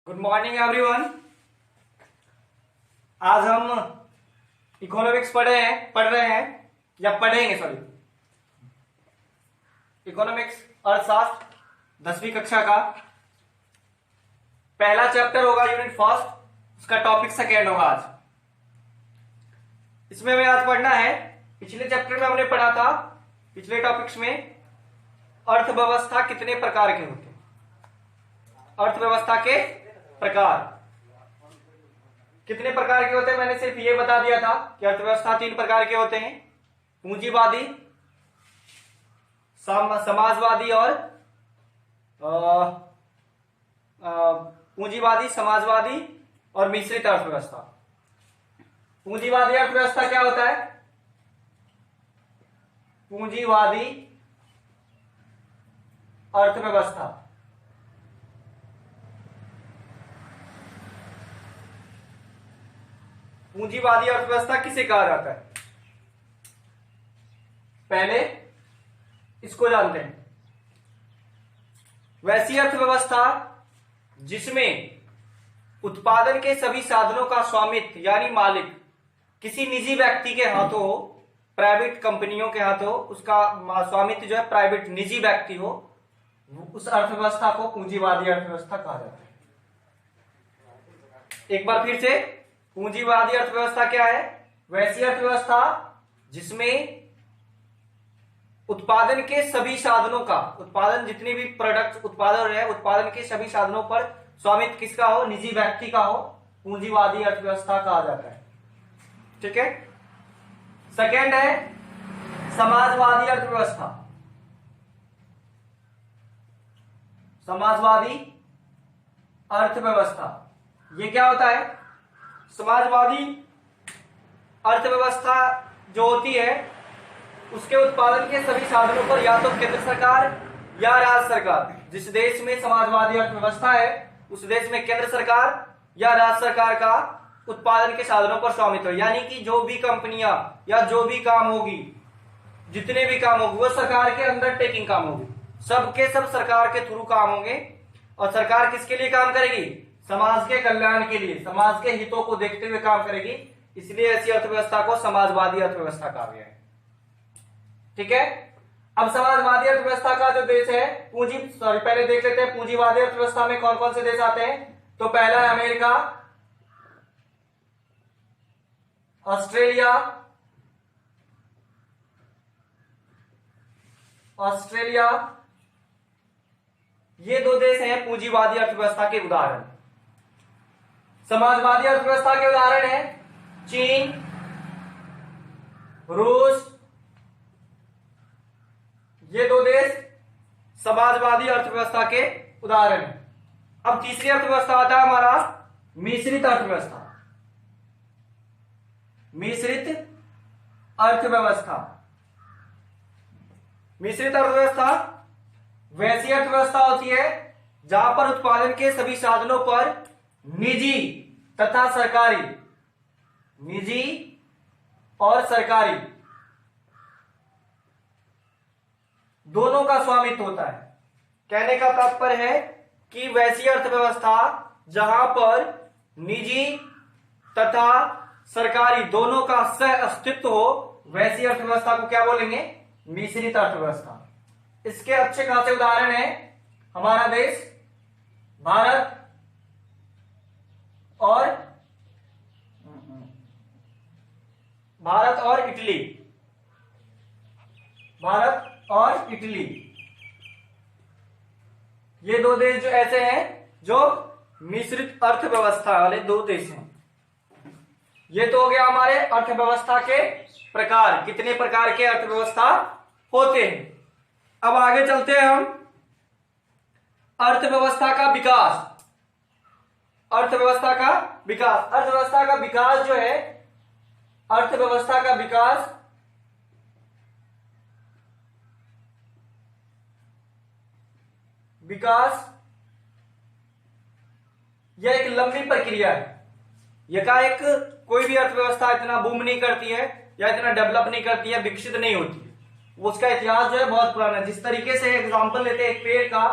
Good morning everyone. आज हम economics पढ़ेंगे इकोनॉमिक्स अर्थशास्त्र 10वीं कक्षा का पहला चैप्टर होगा, यूनिट फर्स्ट, उसका टॉपिक सेकेंड होगा आज। इसमें हमें आज पढ़ना है, पिछले चैप्टर में हमने पढ़ा था, पिछले टॉपिक्स में अर्थव्यवस्था कितने प्रकार के होते हैं। अर्थव्यवस्था के प्रकार कितने प्रकार के होते हैं, मैंने सिर्फ ये बता दिया था कि अर्थव्यवस्था 3 प्रकार के होते हैं, पूंजीवादी, समाजवादी और पूंजीवादी, समाजवादी और मिश्रित अर्थव्यवस्था। पूंजीवादी अर्थव्यवस्था क्या होता है? पूंजीवादी अर्थव्यवस्था पूंजीवादी अर्थव्यवस्था किसे कहा जाता है, पहले इसको जानते हैं। वैसी अर्थव्यवस्था जिसमें उत्पादन के सभी साधनों का स्वामित्व यानी मालिक किसी निजी व्यक्ति के हाथों हो, प्राइवेट कंपनियों के हाथों उसका स्वामित्व जो है प्राइवेट निजी व्यक्ति हो, उस अर्थव्यवस्था को पूंजीवादी अर्थव्यवस्था कहा जाता है। एक बार फिर से, पूंजीवादी अर्थव्यवस्था क्या है? वैसी अर्थव्यवस्था जिसमें उत्पादन के सभी साधनों का, उत्पादन जितने भी प्रोडक्ट उत्पादन रहे, उत्पादन के सभी साधनों पर स्वामित्व किसका हो? निजी व्यक्ति का हो, पूंजीवादी अर्थव्यवस्था कहा जाता है। ठीक है। सेकेंड है समाजवादी अर्थव्यवस्था। समाजवादी अर्थव्यवस्था ये क्या होता है? समाजवादी अर्थव्यवस्था जो होती है उसके उत्पादन के सभी साधनों पर या तो केंद्र सरकार या राज्य सरकार, जिस देश में समाजवादी अर्थव्यवस्था है उस देश में केंद्र सरकार या राज्य सरकार का उत्पादन के साधनों पर स्वामित्व, यानी कि जो भी कंपनियां या जो भी काम होगी, जितने भी काम होंगे वो सरकार के अंडर टेकिंग काम होगी, सबके सब सरकार के थ्रू काम होंगे। और सरकार किसके लिए काम करेगी? समाज के कल्याण के लिए, समाज के हितों को देखते हुए काम करेगी। इसलिए ऐसी अर्थव्यवस्था को समाजवादी अर्थव्यवस्था कहा गया है। ठीक है। अब समाजवादी अर्थव्यवस्था का जो देश है, पहले देख लेते हैं पूंजीवादी अर्थव्यवस्था में कौन कौन से देश आते हैं। तो पहला है अमेरिका, ऑस्ट्रेलिया, ये 2 देश हैं पूंजीवादी अर्थव्यवस्था के उदाहरण। समाजवादी अर्थव्यवस्था के उदाहरण है चीन, रूस, ये 2 देश समाजवादी अर्थव्यवस्था के उदाहरण हैं। अब तीसरी अर्थव्यवस्था आता है हमारा मिश्रित अर्थव्यवस्था। मिश्रित अर्थव्यवस्था वैसी अर्थव्यवस्था होती है जहां पर उत्पादन के सभी साधनों पर निजी तथा सरकारी, निजी और सरकारी दोनों का स्वामित्व होता है। कहने का तात्पर्य है कि वैसी अर्थव्यवस्था जहां पर निजी तथा सरकारी दोनों का सह अस्तित्व हो, वैसी अर्थव्यवस्था को क्या बोलेंगे? मिश्रित अर्थव्यवस्था। इसके अच्छे खासे उदाहरण है हमारा देश भारत और इटली। ये 2 देश जो ऐसे हैं जो मिश्रित अर्थव्यवस्था वाले 2 देश हैं। ये तो हो गया हमारे अर्थव्यवस्था के प्रकार, कितने प्रकार के अर्थव्यवस्था होते हैं। अब आगे चलते हैं हम अर्थव्यवस्था का विकास। अर्थव्यवस्था का विकास जो है, अर्थव्यवस्था का विकास यह एक लंबी प्रक्रिया है। एकाएक कोई भी अर्थव्यवस्था इतना बूम नहीं करती है या इतना डेवलप नहीं करती है, विकसित नहीं होती है। उसका इतिहास जो है बहुत पुराना है। जिस तरीके से एग्जांपल लेते हैं एक पेड़ का,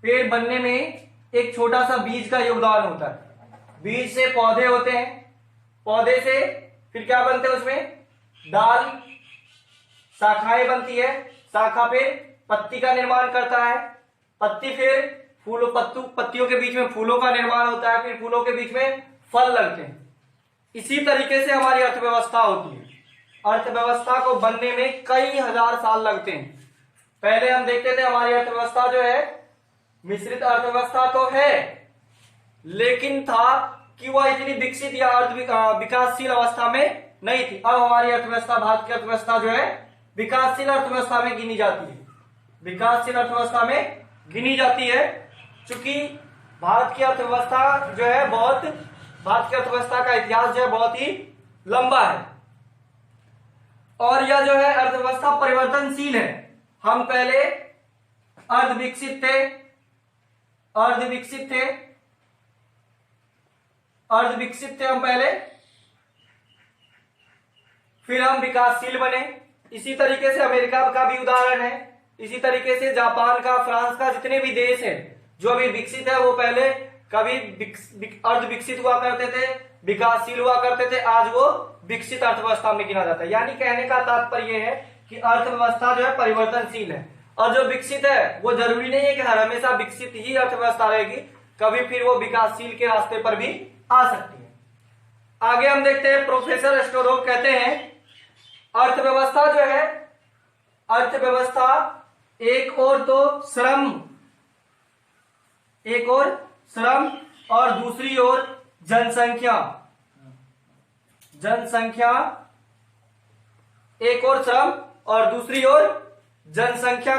पेड़ बनने में एक छोटा सा बीज का योगदान होता है। बीज से पौधे होते हैं, पौधे से फिर क्या बनते हैं, उसमें डाल, शाखाएं बनती है, शाखा फिर पत्ती का निर्माण करता है, पत्ती फिर फूलों पत्तियों के बीच में फूलों का निर्माण होता है, फिर फूलों के बीच में फल लगते हैं। इसी तरीके से हमारी अर्थव्यवस्था होती है। अर्थव्यवस्था को बनने में कई हजार साल लगते हैं। पहले हम देखते थे हमारी अर्थव्यवस्था जो है मिश्रित अर्थव्यवस्था तो है, लेकिन था कि वह इतनी विकसित या विकासशील अवस्था में नहीं थी। अब हमारी अर्थव्यवस्था, भारत की अर्थव्यवस्था जो है विकासशील अर्थव्यवस्था में गिनी जाती है, विकासशील अर्थव्यवस्था में गिनी जाती है। चूंकि भारत की अर्थव्यवस्था जो है भारत की अर्थव्यवस्था का इतिहास जो है बहुत ही लंबा है और यह जो है अर्थव्यवस्था परिवर्तनशील है। हम पहले अर्धविकसित थे हम पहले, फिर हम विकासशील बने। इसी तरीके से अमेरिका का भी उदाहरण है, इसी तरीके से जापान का, फ्रांस का, जितने भी देश हैं जो अभी विकसित है वो पहले कभी अर्धविकसित हुआ करते थे, विकासशील हुआ करते थे, आज वो विकसित अर्थव्यवस्था में गिना जाता है। यानी कहने का तात्पर्य है कि अर्थव्यवस्था जो है परिवर्तनशील है और जो विकसित है वो जरूरी नहीं है कि हर हमेशा विकसित ही अर्थव्यवस्था रहेगी, कभी फिर वो विकासशील के रास्ते पर भी आ सकती है। आगे हम देखते हैं, प्रोफेसर स्टोरो कहते हैं अर्थव्यवस्था जो है, अर्थव्यवस्था एक और श्रम और दूसरी ओर जनसंख्या, एक और श्रम और दूसरी ओर जनसंख्या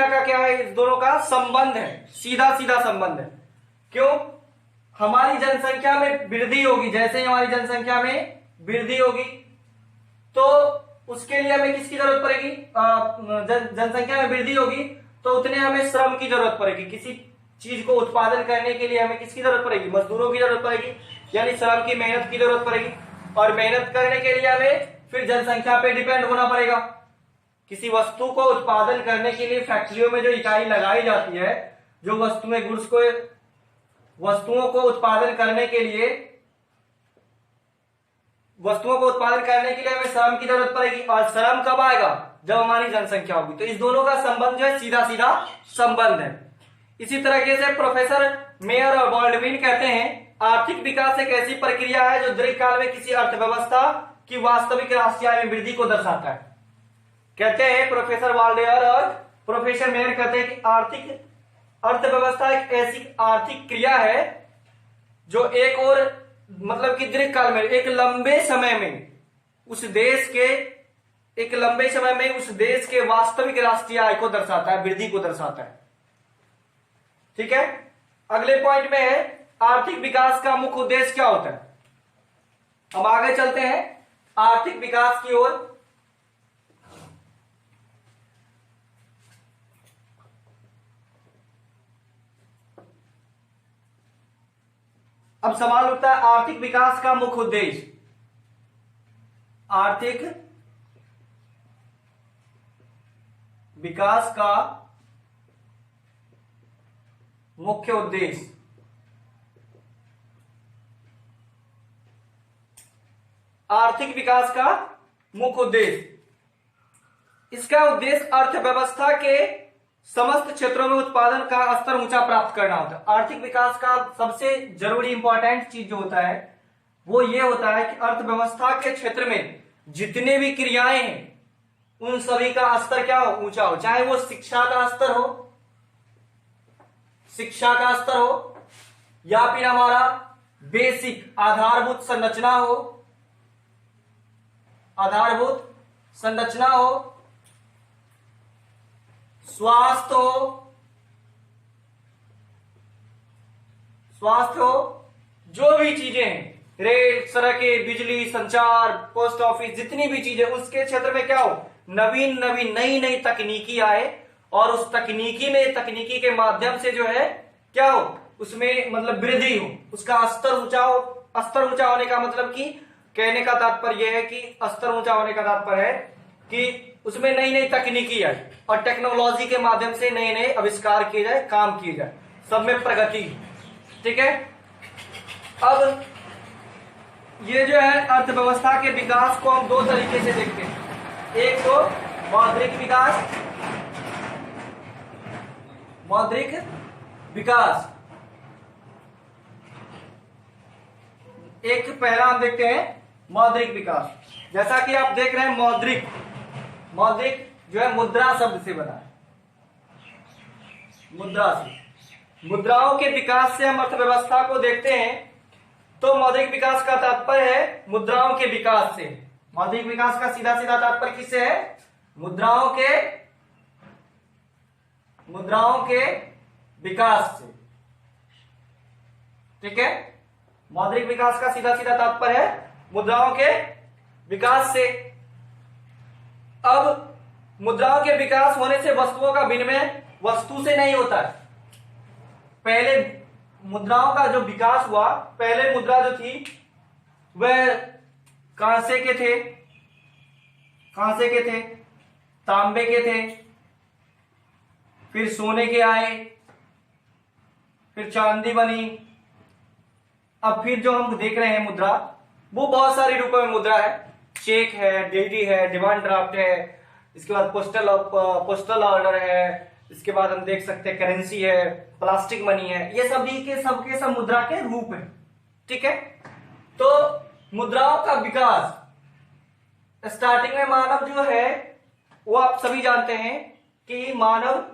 का क्या है, इस दोनों का संबंध है, सीधा सीधा संबंध है। क्यों? हमारी जनसंख्या में वृद्धि होगी, जैसे ही हमारी जनसंख्या में वृद्धि होगी तो उसके लिए हमें किसकी जरूरत पड़ेगी, जनसंख्या में वृद्धि होगी तो उतने हमें श्रम की जरूरत पड़ेगी। किसी चीज को उत्पादन करने के लिए हमें किसकी जरूरत पड़ेगी, मजदूरों की जरूरत पड़ेगी, यानी श्रम की, मेहनत की जरूरत पड़ेगी। और मेहनत करने के लिए हमें फिर जनसंख्या पे डिपेंड होना पड़ेगा। किसी वस्तु को उत्पादन करने के लिए फैक्ट्रियों में जो इकाई लगाई जाती है, जो वस्तुओं को उत्पादन करने के लिए हमें श्रम की जरूरत पड़ेगी। और श्रम कब आएगा, जब हमारी जनसंख्या होगी। तो इस दोनों का संबंध जो है सीधा सीधा संबंध है। इसी तरीके से प्रोफेसर मेयर और बॉल्डविन कहते हैं आर्थिक विकास एक ऐसी प्रक्रिया है जो दीर्घकाल में किसी अर्थव्यवस्था की वास्तविक राष्ट्रीय आय में वृद्धि को दर्शाता है। कहते हैं प्रोफेसर वाल्डेयर और प्रोफेसर मेयर कहते हैं कि अर्थव्यवस्था एक ऐसी आर्थिक क्रिया है जो एक और मतलब कि दीर्घकाल में, एक लंबे समय में उस देश के वास्तविक राष्ट्रीय आय को दर्शाता है, वृद्धि को दर्शाता है। ठीक है, अगले पॉइंट में है आर्थिक विकास का मुख्य उद्देश्य क्या होता है। हम आगे चलते हैं आर्थिक विकास की ओर। अब सवाल उठता है आर्थिक विकास का मुख्य उद्देश्य। आर्थिक विकास का मुख्य उद्देश्य, आर्थिक विकास का मुख्य उद्देश्य, इसका उद्देश्य अर्थव्यवस्था के समस्त क्षेत्रों में उत्पादन का स्तर ऊंचा प्राप्त करना होता है। आर्थिक विकास का सबसे जरूरी इंपॉर्टेंट चीज जो होता है वो ये होता है कि अर्थव्यवस्था के क्षेत्र में जितने भी क्रियाएं हैं उन सभी का स्तर क्या हो, ऊंचा हो। चाहे वो शिक्षा का स्तर हो या फिर हमारा बेसिक आधारभूत संरचना हो, स्वास्थ्य हो, जो भी चीजें हैं, रेल, सड़कें, बिजली, संचार, पोस्ट ऑफिस, जितनी भी चीजें, उसके क्षेत्र में क्या हो, नवीन नई तकनीकी आए और उस तकनीकी के माध्यम से जो है क्या हो, उसमें मतलब वृद्धि हो, उसका स्तर ऊंचा हो। स्तर ऊंचा होने का मतलब कि कहने का तात्पर्य यह है कि स्तर ऊंचा होने का तात्पर्य है कि उसमें नई नई तकनीकी आई और टेक्नोलॉजी के माध्यम से नए नए आविष्कार किए जाए, काम किए जाए, सब में प्रगति। ठीक है, अब ये जो है अर्थव्यवस्था के विकास को हम दो तरीके से देखते हैं। एक तो मौद्रिक विकास, मौद्रिक विकास। एक पहला हम देखते हैं मौद्रिक विकास। जैसा कि आप देख रहे हैं मौद्रिक, मौद्रिक जो है मुद्रा शब्द से बना है, मुद्रा से। मुद्राओं के विकास से हम अर्थव्यवस्था को देखते हैं तो मौद्रिक विकास का तात्पर्य है मुद्राओं के विकास से। मौद्रिक विकास का सीधा सीधा तात्पर्य किससे है? मुद्राओं के विकास से। ठीक है, मौद्रिक विकास का सीधा सीधा तात्पर्य है मुद्राओं के विकास से। अब मुद्राओं के विकास होने से वस्तुओं का विनिमय वस्तु से नहीं होता है। पहले मुद्राओं का जो विकास हुआ, पहले मुद्रा जो थी वह कांसे के थे, तांबे के थे, फिर सोने के आए, फिर चांदी बनी। अब फिर जो हम देख रहे हैं मुद्रा, वो बहुत सारे रूपों में मुद्रा है। चेक है, डीडी है, डिमांड ड्राफ्ट है, इसके बाद पोस्टल ऑर्डर है, इसके बाद हम देख सकते हैं करेंसी है, प्लास्टिक मनी है। ये सभी के सब मुद्रा के रूप है। ठीक है, तो मुद्राओं का विकास स्टार्टिंग में मानव जो है वो आप सभी जानते हैं कि मानव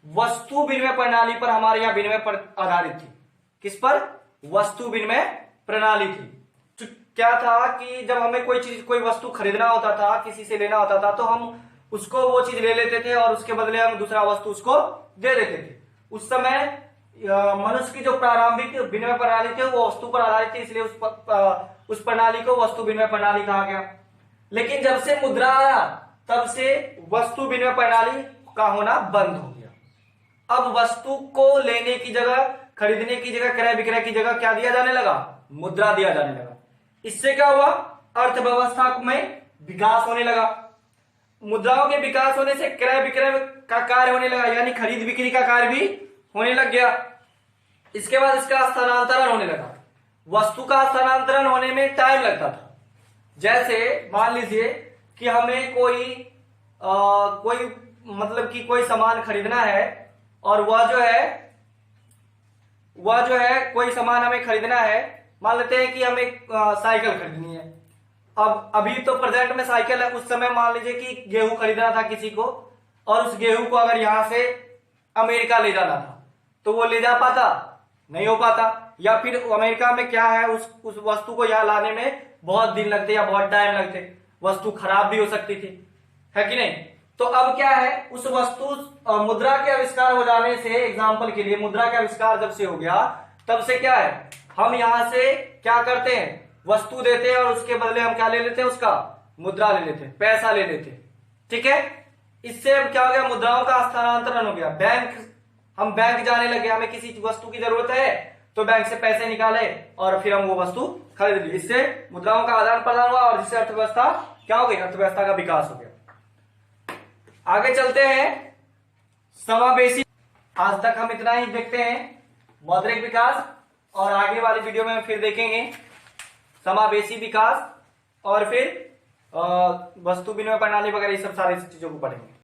वस्तु विनिमय प्रणाली पर, हमारे यहां विनिमय पर आधारित थी। किस पर? वस्तु विनिमय प्रणाली थी। तो क्या था कि जब हमें कोई वस्तु खरीदना होता था, किसी से लेना होता था, तो हम उसको वो चीज ले लेते थे और उसके बदले हम दूसरा वस्तु उसको दे देते थे। उस समय मनुष्य की जो प्रारंभिक विनिमय प्रणाली थी वो वस्तु पर आधारित थी, इसलिए उस प्रणाली को वस्तु विनिमय प्रणाली कहा गया। लेकिन जब से मुद्रा आया तब से वस्तु विनिमय प्रणाली का होना बंद हो गया। अब वस्तु को लेने की जगह, खरीदने की जगह, क्रय विक्रय की जगह क्या दिया जाने लगा? मुद्रा दिया जाने लगा। इससे क्या हुआ? अर्थव्यवस्था में विकास होने लगा। मुद्राओं के विकास होने से क्रय विक्रय का कार्य होने लगा, यानी खरीद बिक्री का कार्य भी होने लग गया। इसके बाद इसका स्थानांतरण होने लगा। वस्तु का स्थानांतरण होने में टाइम लगता था। जैसे मान लीजिए कि हमें कोई मतलब कि कोई सामान खरीदना है और वह जो है कोई सामान हमें खरीदना है। मान लेते हैं कि हमें साइकिल खरीदनी है। अब अभी तो प्रेजेंट में साइकिल है, उस समय मान लीजिए कि गेहूं खरीदना था किसी को, और उस गेहूं को अगर यहां से अमेरिका ले जाना था तो वो ले जा पाता? नहीं हो पाता। या फिर अमेरिका में क्या है, उस वस्तु को यहां लाने में बहुत दिन लगते या बहुत टाइम लगते, वस्तु खराब भी हो सकती थी, है कि नहीं? तो अब क्या है, उस वस्तु मुद्रा के आविष्कार हो जाने से, एग्जाम्पल के लिए मुद्रा के आविष्कार जब से हो गया तब से क्या है, हम यहां से क्या करते हैं, वस्तु देते हैं और उसके बदले हम क्या ले लेते हैं, उसका मुद्रा ले लेते हैं, पैसा ले लेते हैं। ठीक है, इससे अब क्या हो गया, मुद्राओं का स्थानांतरण हो गया। हम बैंक जाने लगे, हमें किसी वस्तु की जरूरत है तो बैंक से पैसे निकाले और फिर हम वो वस्तु खरीद ली। इससे मुद्राओं का आदान प्रदान हुआ और जिससे अर्थव्यवस्था क्या हो गई, अर्थव्यवस्था का विकास हो गया। आगे चलते हैं समावेशी। आज तक हम इतना ही देखते हैं, मौद्रिक विकास, और आगे वाली वीडियो में फिर देखेंगे समावेशी विकास और फिर वस्तु विनिमय प्रणाली वगैरह, ये सब सारी चीजों को पढ़ेंगे।